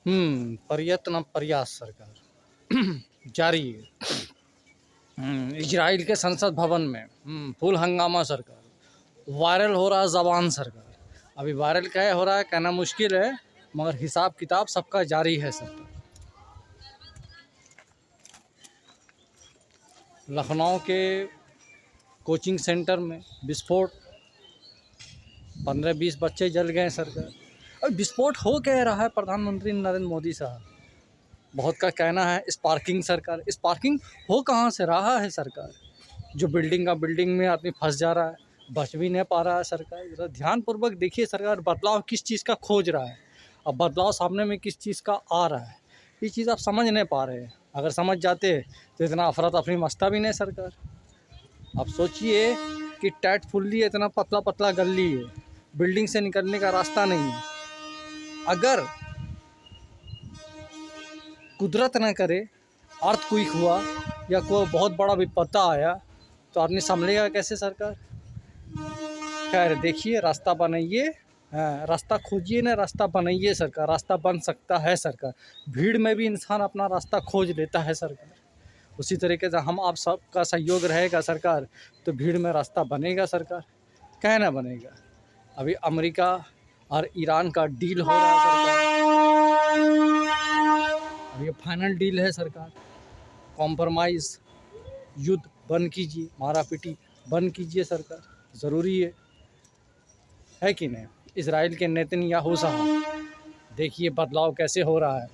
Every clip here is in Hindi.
प्रयत्न प्रयास सरकार जारी है। इजराइल के संसद भवन में फुल हंगामा सरकार। वायरल हो रहा ज़बान सरकार। अभी वायरल क्या हो रहा है कहना मुश्किल है, मगर हिसाब किताब सबका जारी है सरकार। लखनऊ के कोचिंग सेंटर में विस्फोट, 15-20 बच्चे जल गए सरकार। अब विस्फोट हो क्या रहा है? प्रधानमंत्री नरेंद्र मोदी साहब बहुत का कहना है स्पार्किंग सरकार। स्पार्किंग हो कहाँ से रहा है सरकार? जो बिल्डिंग में आदमी फंस जा रहा है, बच भी नहीं पा रहा है सरकार। जरा ध्यानपूर्वक देखिए सरकार बदलाव किस चीज़ का खोज रहा है, अब बदलाव सामने में किस चीज़ का आ रहा है, ये चीज़ आप समझ नहीं पा रहे हैं। अगर समझ जाते तो इतना अफरा तफरी मचता भी नहीं सरकार। अब सोचिए कि टाइट फुल्ली इतना पतला पतला गली है, बिल्डिंग से निकलने का रास्ता नहीं है। अगर कुदरत न करे अर्थक्वेक हुआ या कोई बहुत बड़ा विपत्ता आया तो आदमी संभलेगा कैसे सरकार? खैर देखिए, रास्ता बनाइए, रास्ता खोजिए ना, रास्ता बनाइए सरकार। रास्ता बन सकता है सरकार। भीड़ में भी इंसान अपना रास्ता खोज लेता है सरकार। उसी तरीके से हम आप सबका सहयोग रहेगा सरकार तो भीड़ में रास्ता बनेगा सरकार। क्या ना बनेगा? अभी अमेरिका और ईरान का डील हो रहा है सरकार। अब ये फाइनल डील है सरकार। कॉम्प्रोमाइज़, युद्ध बंद कीजिए, मारा पीटी बंद कीजिए सरकार। ज़रूरी है कि नहीं? इजराइल के नेतन्याहू साहब देखिए बदलाव कैसे हो रहा है।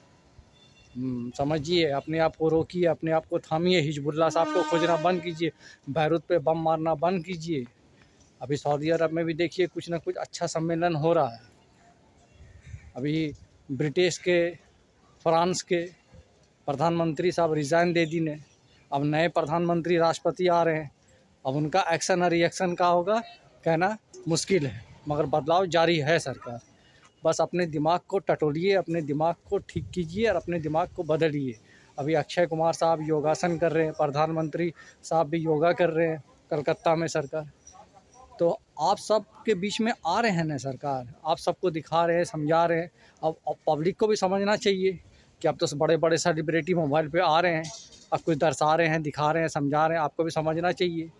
समझिए, अपने आप को रोकिए, अपने आप को थामिए, हिजबुल्लाह साहब को खोजना बंद कीजिए, बैरूत पे बम मारना बंद कीजिए। अभी सऊदी अरब में भी देखिए कुछ ना कुछ अच्छा सम्मेलन हो रहा है। अभी ब्रिटिश के, फ्रांस के प्रधानमंत्री साहब रिज़ाइन दे दी ने, अब नए प्रधानमंत्री राष्ट्रपति आ रहे हैं। अब उनका एक्शन और रिएक्शन का होगा कहना मुश्किल है, मगर बदलाव जारी है सरकार। बस अपने दिमाग को टटोलिए, अपने दिमाग को ठीक कीजिए और अपने दिमाग को बदलिए। अभी अक्षय कुमार साहब योगासन कर रहे हैं, प्रधानमंत्री साहब भी योगा कर रहे हैं कलकत्ता में सरकार। तो आप सब के बीच में आ रहे हैं ना सरकार, आप सबको दिखा रहे हैं, समझा रहे हैं। अब पब्लिक को भी समझना चाहिए कि अब तो बड़े बड़े सेलिब्रिटी मोबाइल पे आ रहे हैं, अब कुछ दर्शा रहे हैं, दिखा रहे हैं, समझा रहे हैं। आपको भी समझना चाहिए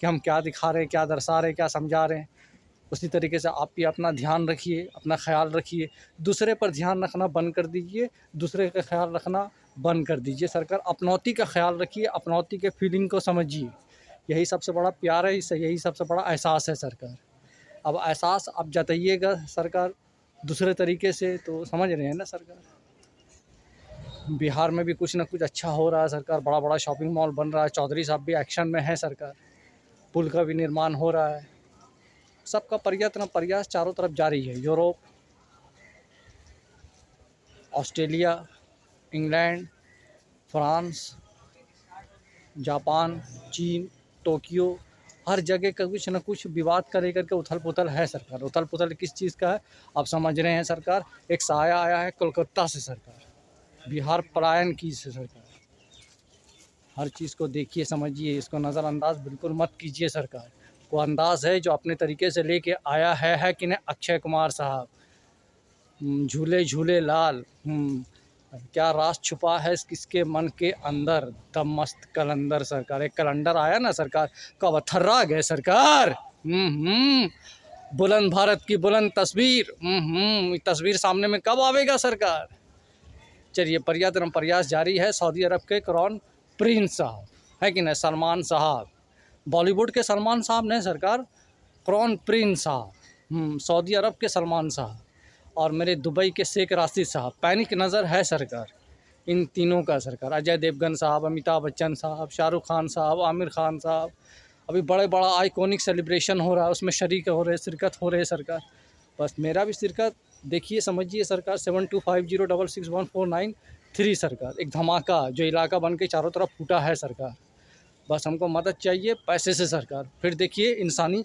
कि हम क्या दिखा रहे हैं, क्या दर्शा रहे हैं, क्या समझा रहे हैं। उसी तरीके से आप भी अपना ध्यान रखिए, अपना ख्याल रखिए। दूसरे पर ध्यान रखना बंद कर दीजिए, दूसरे का ख्याल रखना बंद कर दीजिए सरकार। अपनौती का ख्याल रखिए, अपनौती के फीलिंग को समझिए। यही सबसे बड़ा प्यार है, इससे यही सबसे बड़ा एहसास है सरकार। अब एहसास आप जताइएगा सरकार दूसरे तरीके से, तो समझ रहे हैं ना सरकार। बिहार में भी कुछ ना कुछ अच्छा हो रहा है सरकार। बड़ा बड़ा शॉपिंग मॉल बन रहा है, चौधरी साहब भी एक्शन में है सरकार। पुल का भी निर्माण हो रहा है। सबका प्रयत्न प्रयास चारों तरफ जारी है। Europe, Australia, England, France, Japan, चीन, टोक्यो, हर जगह का कुछ न कुछ विवाद का लेकर के उथल पुथल है सरकार। उथल पुथल किस चीज़ का है आप समझ रहे हैं सरकार? एक साया आया है कोलकाता से सरकार, बिहार पलायन की से सरकार। हर चीज़ को देखिए, समझिए, इसको नज़रअंदाज बिल्कुल मत कीजिए सरकार। को अंदाज़ है जो अपने तरीके से लेके आया है कि नहीं अक्षय कुमार साहब। झूले झूले लाल, क्या राज छुपा है किसके मन के अंदर, दम मस्त कलंदर सरकार। एक कैलेंडर आया ना सरकार, कब थर्रा गए सरकार। बुलंद भारत की बुलंद तस्वीर, तस्वीर सामने में कब आवेगा सरकार? चलिए, प्रयत्न प्रयास जारी है। सऊदी अरब के क्राउन प्रिंस साहब है कि नहीं, सलमान साहब, बॉलीवुड के सलमान साहब नहीं सरकार, क्राउन प्रिंस साहब, सऊदी अरब के सलमान साहब, और मेरे दुबई के शेख राशिद साहब। पैनिक नज़र है सरकार इन तीनों का सरकार। अजय देवगन साहब, अमिताभ बच्चन साहब, शाहरुख खान साहब, आमिर खान साहब। अभी बड़े बड़ा आइकॉनिक सेलिब्रेशन हो रहा है, उसमें शरीक हो रहे, शिरकत हो रहे सरकार। बस मेरा भी शिरकत देखिए, समझिए सरकार। 7250661493 सरकार। एक धमाका जो इलाका बन के चारों तरफ फूटा है सरकार। बस हमको मदद चाहिए पैसे से सरकार। फिर देखिए इंसानी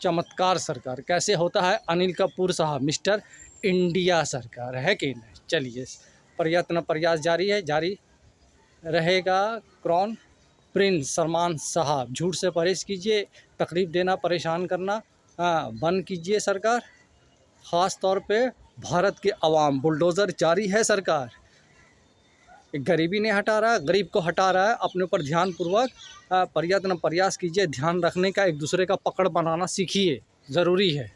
चमत्कार सरकार कैसे होता है। अनिल कपूर साहब मिस्टर इंडिया सरकार, है कि नहीं? चलिए, प्रयत्न प्रयास जारी है, जारी रहेगा। क्राउन प्रिंस सलमान साहब, झूठ से परहेज कीजिए, तकलीफ़ देना, परेशान करना बंद कीजिए सरकार। ख़ास तौर पे भारत के अवाम बुलडोज़र जारी है सरकार। गरीबी नहीं हटा रहा, गरीब को हटा रहा है। अपने ऊपर ध्यानपूर्वक प्रयत्न प्रयास कीजिए, ध्यान रखने का, एक दूसरे का पकड़ बनाना सीखिए, ज़रूरी है।